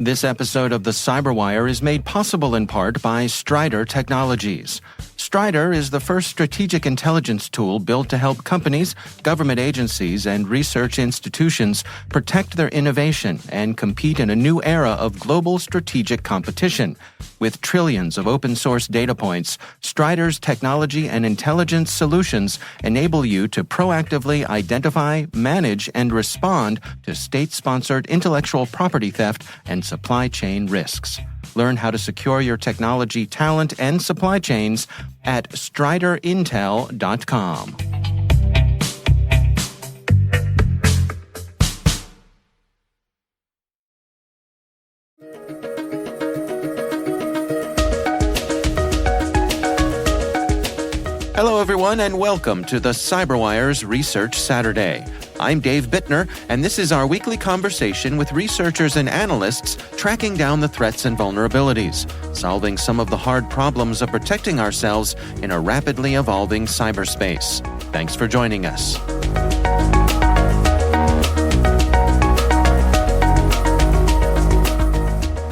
This episode of The Cyberwire is made possible in part by Strider Technologies. Strider is the first strategic intelligence tool built to help companies, government agencies, and research institutions protect their innovation and compete in a new era of global strategic competition. With trillions of open-source data points, Strider's technology and intelligence solutions enable you to proactively identify, manage, and respond to state-sponsored intellectual property theft and supply chain risks. Learn how to secure your technology talent and supply chains at striderintel.com. Hello, everyone, and welcome to the Cyberwire's Research Saturday. I'm Dave Bittner, and this is our weekly conversation with researchers and analysts tracking down the threats and vulnerabilities, solving some of the hard problems of protecting ourselves in a rapidly evolving cyberspace. Thanks for joining us.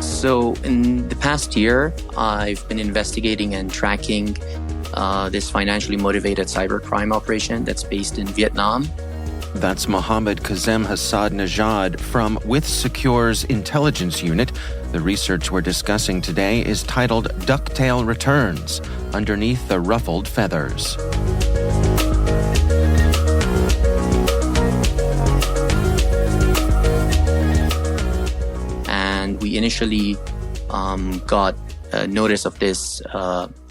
So in the past year, I've been investigating and tracking this financially motivated cybercrime operation that's based in Vietnam. That's Mohammed Kazem Hassad Najad from WithSecure's intelligence unit. The research we're discussing today is titled DUCKTAIL Returns, Underneath the Ruffled Feathers. And we initially got notice of this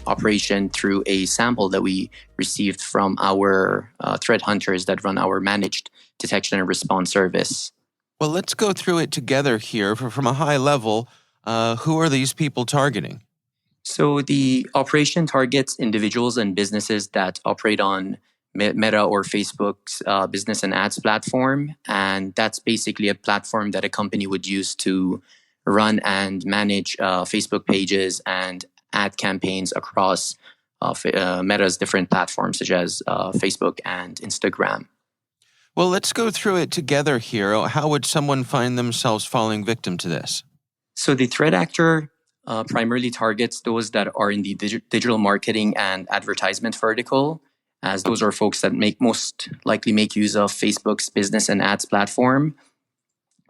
operation through a sample that we received from our threat hunters that run our managed detection and response service. Well, let's go through it together here. From a high level, who are these people targeting? So the operation targets individuals and businesses that operate on Meta or Facebook's business and ads platform. And that's basically a platform that a company would use to run and manage Facebook pages and ad campaigns across Meta's different platforms, such as Facebook and Instagram. Well, let's go through it together here. How would someone find themselves falling victim to this? So the threat actor primarily targets those that are in the digital marketing and advertisement vertical, as those are folks that most likely make use of Facebook's business and ads platform.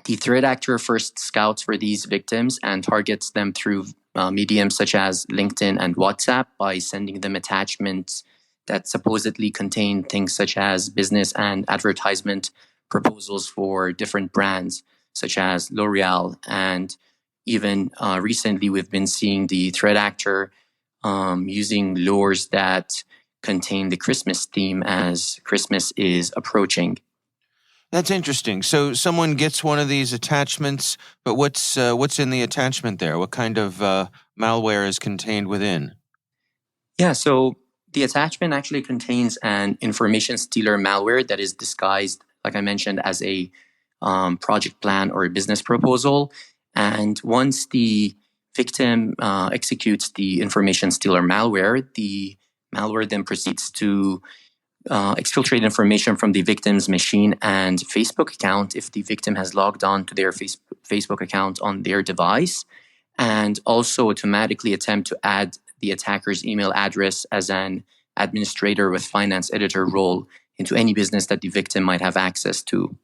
The threat actor first scouts for these victims and targets them through mediums such as LinkedIn and WhatsApp by sending them attachments that supposedly contain things such as business and advertisement proposals for different brands, such as L'Oreal. And even recently, we've been seeing the threat actor using lures that contain the Christmas theme as Christmas is approaching. That's interesting. So someone gets one of these attachments, but what's in the attachment there? What kind of malware is contained within? Yeah, so the attachment actually contains an information stealer malware that is disguised, like I mentioned, as a project plan or a business proposal. And once the victim executes the information stealer malware, the malware then proceeds to exfiltrate information from the victim's machine and Facebook account if the victim has logged on to their Facebook account on their device, and also automatically attempt to add the attacker's email address as an administrator with finance editor role into any business that the victim might have access to.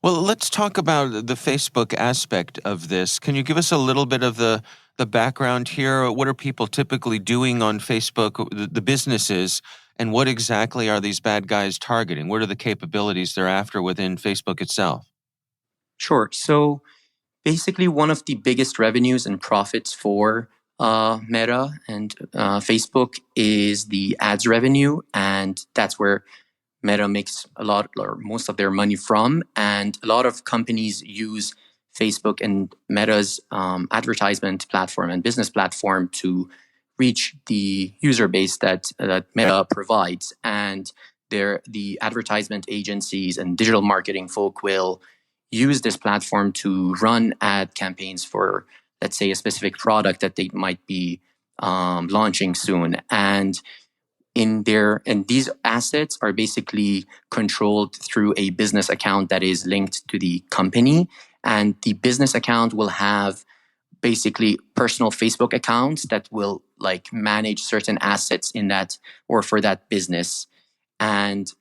Well, let's talk about the Facebook aspect of this. Can you give us a little bit of the background here? What are people typically doing on Facebook, the businesses? And what exactly are these bad guys targeting? What are the capabilities they're after within Facebook itself? Sure. So basically, one of the biggest revenues and profits for Meta and Facebook is the ads revenue. And that's where Meta makes a lot or most of their money from. And a lot of companies use Facebook and Meta's advertisement platform and business platform to reach the user base that Meta provides. And the advertisement agencies and digital marketing folk will use this platform to run ad campaigns for, let's say, a specific product that they might be launching soon. And and these assets are basically controlled through a business account that is linked to the company. And the business account will have basically personal Facebook accounts that will like manage certain assets in that or for that business. And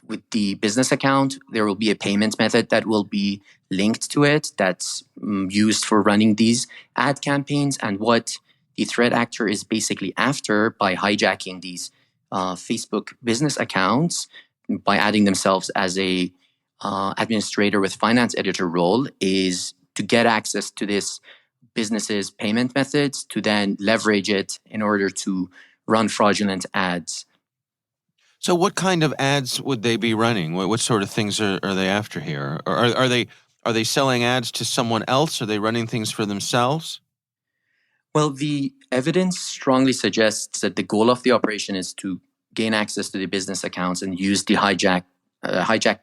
with the business account, there will be a payment method that will be linked to it that's used for running these ad campaigns. And what the threat actor is basically after by hijacking these Facebook business accounts by adding themselves as a administrator with finance editor role is to get access to this business's payment methods to then leverage it in order to run fraudulent ads. So what kind of ads would they be running? What sort of things are they after here? Or are they selling ads to someone else? Are they running things for themselves? Well, the evidence strongly suggests that the goal of the operation is to gain access to the business accounts and use the hijack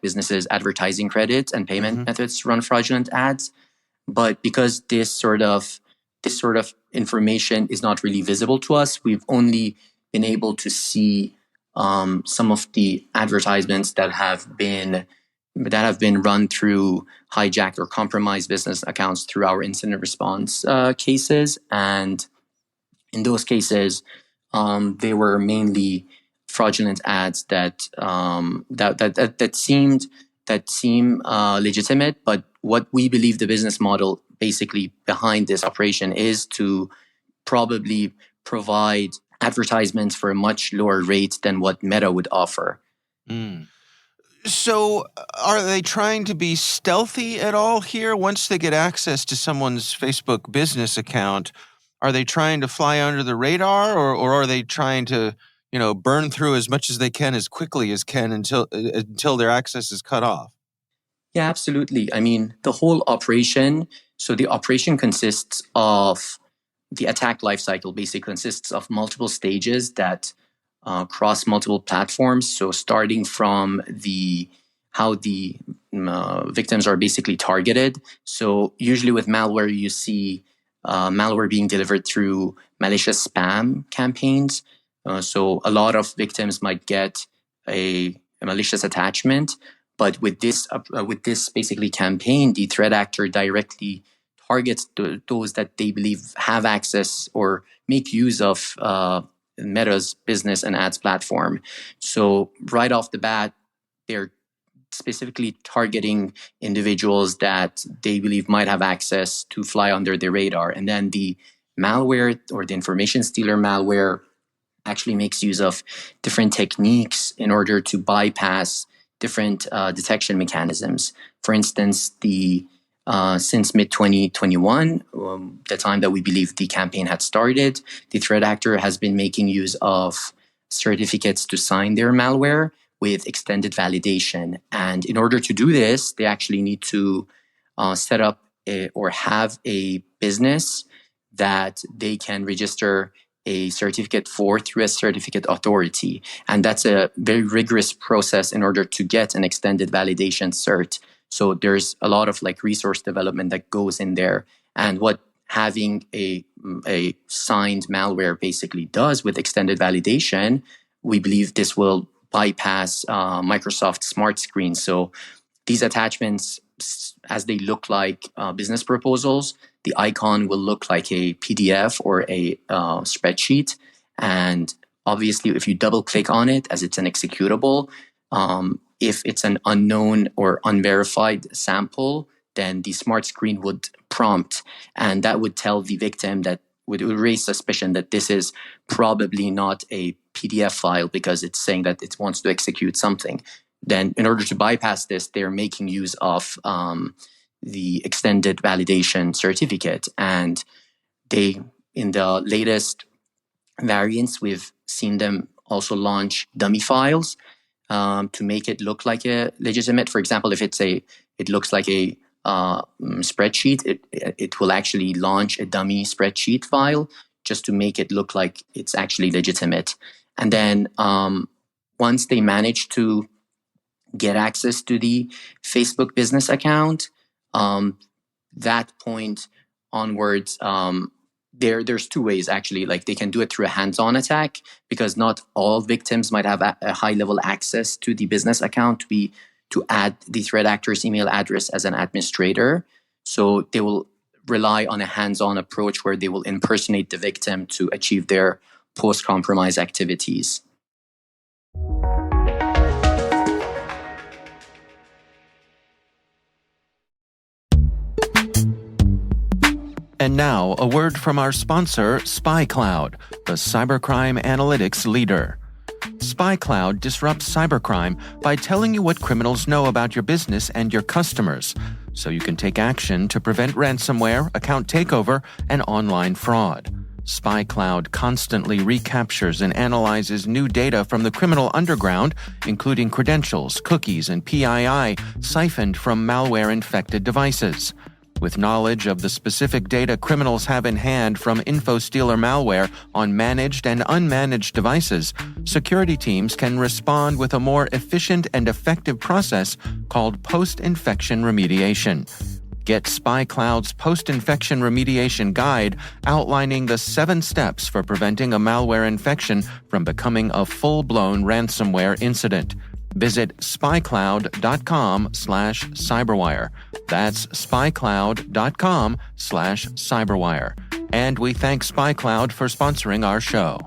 businesses' advertising credits and payment methods to run fraudulent ads. But because this sort of information is not really visible to us, we've only been able to see some of the advertisements that have been run through hijacked or compromised business accounts through our incident response cases. And in those cases, they were mainly fraudulent ads that seem legitimate. But what we believe the business model basically behind this operation is to probably provide advertisements for a much lower rate than what Meta would offer. So are they trying to be stealthy at all here? Once they get access to someone's Facebook business account, are they trying to fly under the radar, or are they trying to, burn through as much as they can as quickly as can until their access is cut off? Yeah, absolutely. I mean, the whole operation, so the operation consists of the attack lifecycle basically consists of multiple stages that cross multiple platforms. So starting from how the victims are basically targeted. So usually with malware, you see malware being delivered through malicious spam campaigns. So a lot of victims might get a malicious attachment. But with this basically campaign, the threat actor directly targets those that they believe have access or make use of Meta's business and ads platform. So right off the bat, they're specifically targeting individuals that they believe might have access to fly under their radar. And then the malware or the information stealer malware actually makes use of different techniques in order to bypass different detection mechanisms. For instance, since mid-2021, the time that we believe the campaign had started, the threat actor has been making use of certificates to sign their malware with extended validation. And in order to do this, they actually need to set up or have a business that they can register a certificate for through a certificate authority. And that's a very rigorous process in order to get an extended validation cert. So there's a lot of resource development that goes in there. And what having a signed malware basically does with extended validation, we believe this will bypass Microsoft Smart Screen. So these attachments, as they look like business proposals, the icon will look like a PDF or a spreadsheet. And obviously, if you double click on it, as it's an executable, if it's an unknown or unverified sample, then the smart screen would prompt, and that would tell the victim that would raise suspicion that this is probably not a PDF file because it's saying that it wants to execute something. Then in order to bypass this, they're making use of the extended validation certificate. And in the latest variants, we've seen them also launch dummy files to make it look like a legitimate. For example, if it looks like a spreadsheet, it will actually launch a dummy spreadsheet file just to make it look like it's actually legitimate. And then once they manage to get access to the Facebook business account, that point onwards, there's two ways actually. Like they can do it through a hands-on attack, because not all victims might have a high-level access to the business account to add the threat actor's email address as an administrator. So they will rely on a hands-on approach where they will impersonate the victim to achieve their post-compromise activities. And now, a word from our sponsor, SpyCloud, the cybercrime analytics leader. SpyCloud disrupts cybercrime by telling you what criminals know about your business and your customers, so you can take action to prevent ransomware, account takeover, and online fraud. SpyCloud constantly recaptures and analyzes new data from the criminal underground, including credentials, cookies, and PII siphoned from malware-infected devices. With knowledge of the specific data criminals have in hand from InfoStealer malware on managed and unmanaged devices, security teams can respond with a more efficient and effective process called post-infection remediation. Get SpyCloud's post-infection remediation guide outlining the 7 steps for preventing a malware infection from becoming a full-blown ransomware incident. Visit spycloud.com/cyberwire. That's spycloud.com/cyberwire. And we thank SpyCloud for sponsoring our show.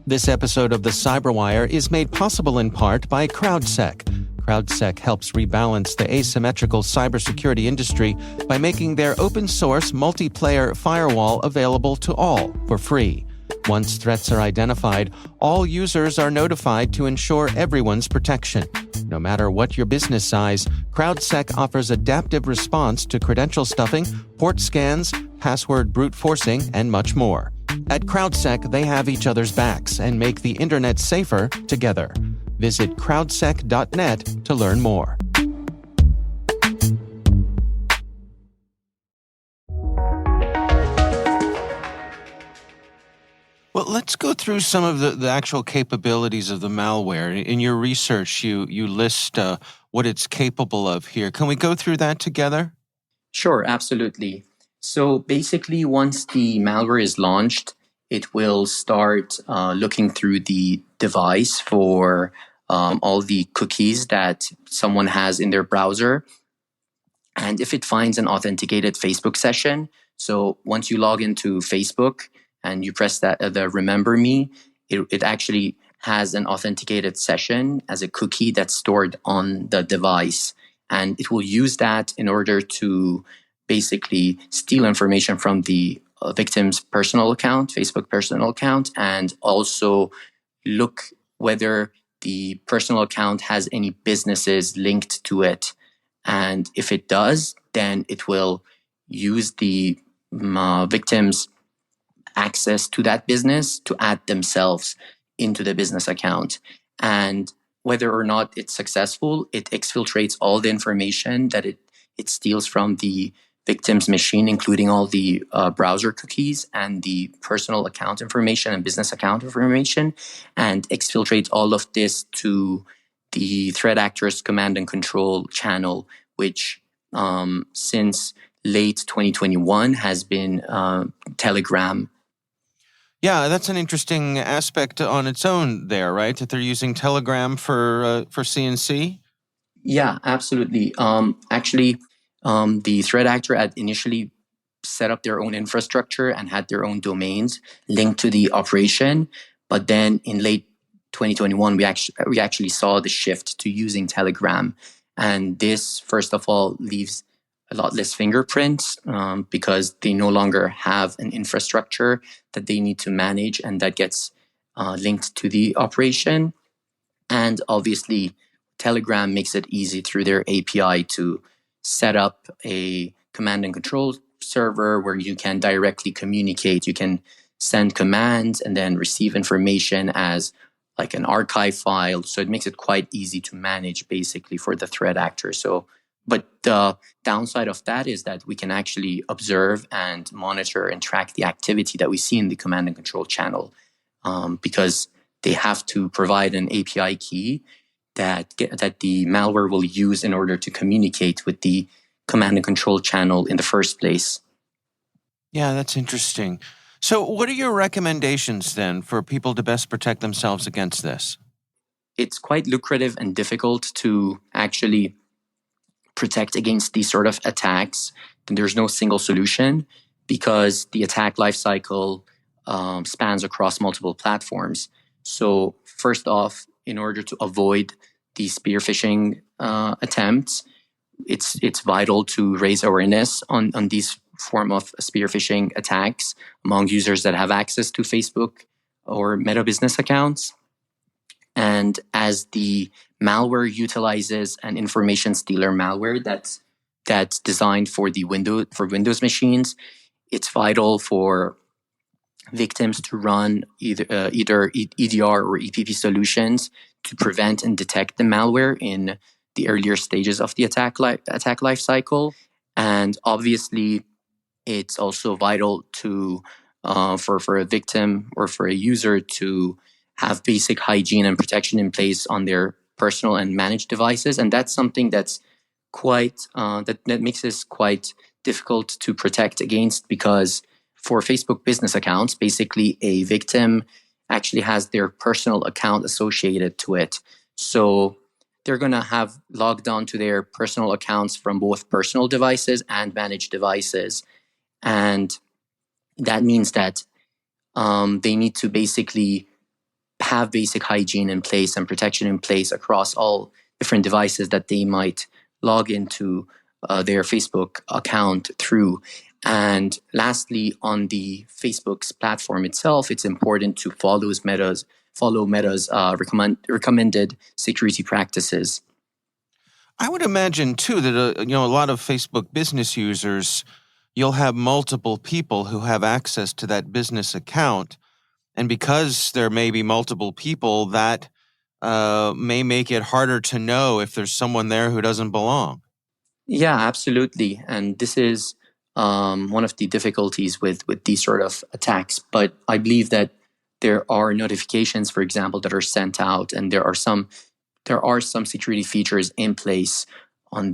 This episode of the Cyberwire is made possible in part by CrowdSec. CrowdSec helps rebalance the asymmetrical cybersecurity industry by making their open-source multiplayer firewall available to all for free. Once threats are identified, all users are notified to ensure everyone's protection. No matter what your business size, CrowdSec offers adaptive response to credential stuffing, port scans, password brute forcing, and much more. At CrowdSec, they have each other's backs and make the internet safer together. Visit crowdsec.net to learn more. Well, let's go through some of the actual capabilities of the malware. In your research, you list what it's capable of here. Can we go through that together? Sure, absolutely. So basically, once the malware is launched, it will start looking through the device for all the cookies that someone has in their browser. And if it finds an authenticated Facebook session, so once you log into Facebook and you press that the Remember Me, it actually has an authenticated session as a cookie that's stored on the device. And it will use that in order to basically steal information from the victim's personal account, Facebook personal account, and also look whether the personal account has any businesses linked to it. And if it does, then it will use the victim's access to that business to add themselves into the business account. And whether or not it's successful, it exfiltrates all the information that it steals from the victim's machine, including all the browser cookies and the personal account information and business account information, and exfiltrates all of this to the threat actor's command and control channel, which since late 2021 has been Telegram. Yeah, that's an interesting aspect on its own there, right? That they're using Telegram for CNC? Yeah, absolutely. Actually, the threat actor had initially set up their own infrastructure and had their own domains linked to the operation. But then in late 2021, we actually saw the shift to using Telegram. And this, first of all, leaves a lot less fingerprints because they no longer have an infrastructure that they need to manage and that gets linked to the operation. And obviously, Telegram makes it easy through their API to set up a command and control server where you can directly communicate. You can send commands and then receive information as like an archive file. So it makes it quite easy to manage basically for the threat actor. So, but the downside of that is that we can actually observe and monitor and track the activity that we see in the command and control channel because they have to provide an API key that the malware will use in order to communicate with the command and control channel in the first place. Yeah, that's interesting. So what are your recommendations then for people to best protect themselves against this? It's quite lucrative and difficult to actually protect against these sort of attacks. And there's no single solution because the attack lifecycle spans across multiple platforms. So first off, in order to avoid the spear phishing attempts, it's vital to raise awareness on these form of spear phishing attacks among users that have access to Facebook or Meta business accounts. And as the malware utilizes an information stealer malware that's designed for Windows machines, it's vital for victims to run either EDR or EPP solutions to prevent and detect the malware in the earlier stages of the attack life cycle. And obviously, it's also vital to for a victim or for a user to have basic hygiene and protection in place on their personal and managed devices. And that's something that's quite that makes this quite difficult to protect against, because for Facebook business accounts, basically a victim actually has their personal account associated to it. So they're going to have logged on to their personal accounts from both personal devices and managed devices. And that means that they need to basically have basic hygiene in place and protection in place across all different devices that they might log into their Facebook account through. And lastly, on the Facebook's platform itself, it's important to follow Meta's recommended security practices. I would imagine too that a lot of Facebook business users, you'll have multiple people who have access to that business account, and because there may be multiple people, that may make it harder to know if there's someone there who doesn't belong. Yeah, absolutely, and this is one of the difficulties with these sort of attacks. But I believe that there are notifications, for example, that are sent out, and there are some security features in place on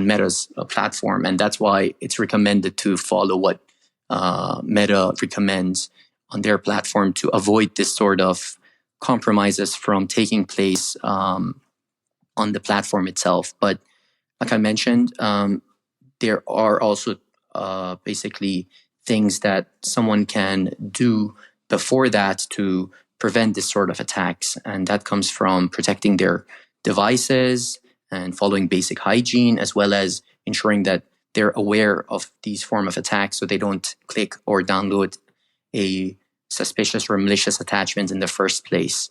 Meta's platform, and that's why it's recommended to follow what Meta recommends on their platform to avoid this sort of compromises from taking place on the platform itself. But like I mentioned, there are also basically things that someone can do before that to prevent this sort of attacks. And that comes from protecting their devices and following basic hygiene, as well as ensuring that they're aware of these form of attacks so they don't click or download a suspicious or malicious attachment in the first place.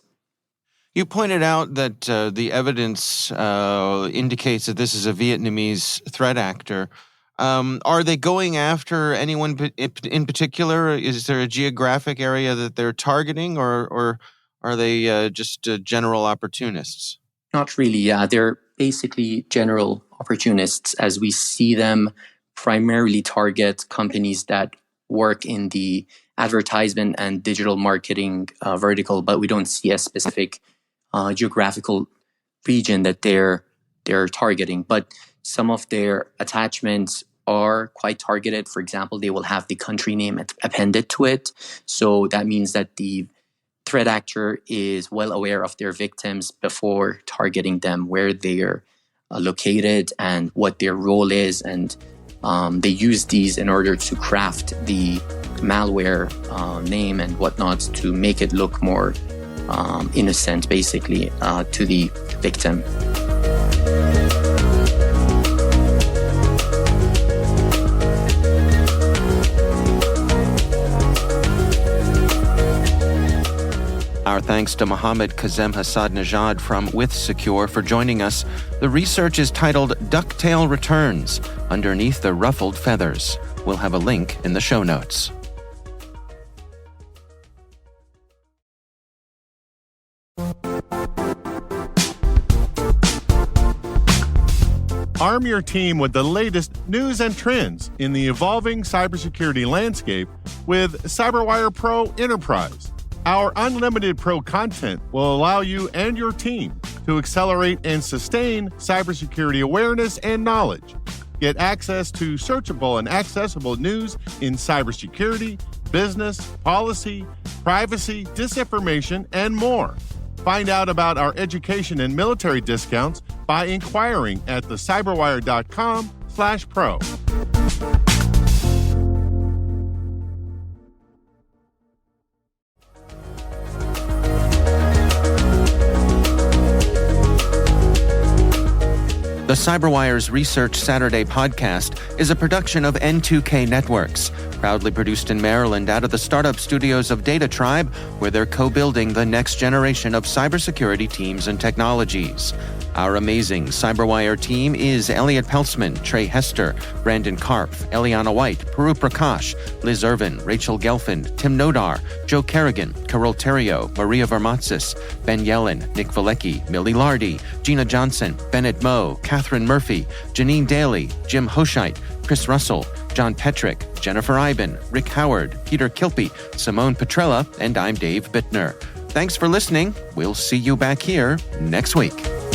You pointed out that the evidence indicates that this is a Vietnamese threat actor. Are they going after anyone in particular? Is there a geographic area that they're targeting, or are they just general opportunists? Not really, yeah. They're basically general opportunists, as we see them primarily target companies that work in the advertisement and digital marketing vertical, but we don't see a specific geographical region that they're targeting. But some of their attachments are quite targeted. For example, they will have the country name appended to it. So that means that the threat actor is well aware of their victims before targeting them, where they're located and what their role is. And they use these in order to craft the malware name and whatnot to make it look more innocent, basically, to the victim. Our thanks to Mohammed Kazem Hasadnejad from WithSecure for joining us. The research is titled DUCKTAIL Returns, Underneath the Ruffled Feathers. We'll have a link in the show notes. Arm your team with the latest news and trends in the evolving cybersecurity landscape with CyberWire Pro Enterprise. Our unlimited pro content will allow you and your team to accelerate and sustain cybersecurity awareness and knowledge. Get access to searchable and accessible news in cybersecurity, business, policy, privacy, disinformation, and more. Find out about our education and military discounts by inquiring at thecyberwire.com/pro. The CyberWire's Research Saturday podcast is a production of N2K Networks, proudly produced in Maryland out of the startup studios of Data Tribe, where they're co-building the next generation of cybersecurity teams and technologies. Our amazing CyberWire team is Elliot Peltzman, Trey Hester, Brandon Karpf, Eliana White, Puru Prakash, Liz Irvin, Rachel Gelfand, Tim Nodar, Joe Kerrigan, Carol Terrio, Maria Vermatsis, Ben Yellen, Nick Valecki, Millie Lardy, Gina Johnson, Bennett Moe, Catherine Murphy, Janine Daly, Jim Hoshite, Chris Russell, John Petrick, Jennifer Iben, Rick Howard, Peter Kilpie, Simone Petrella, and I'm Dave Bittner. Thanks for listening. We'll see you back here next week.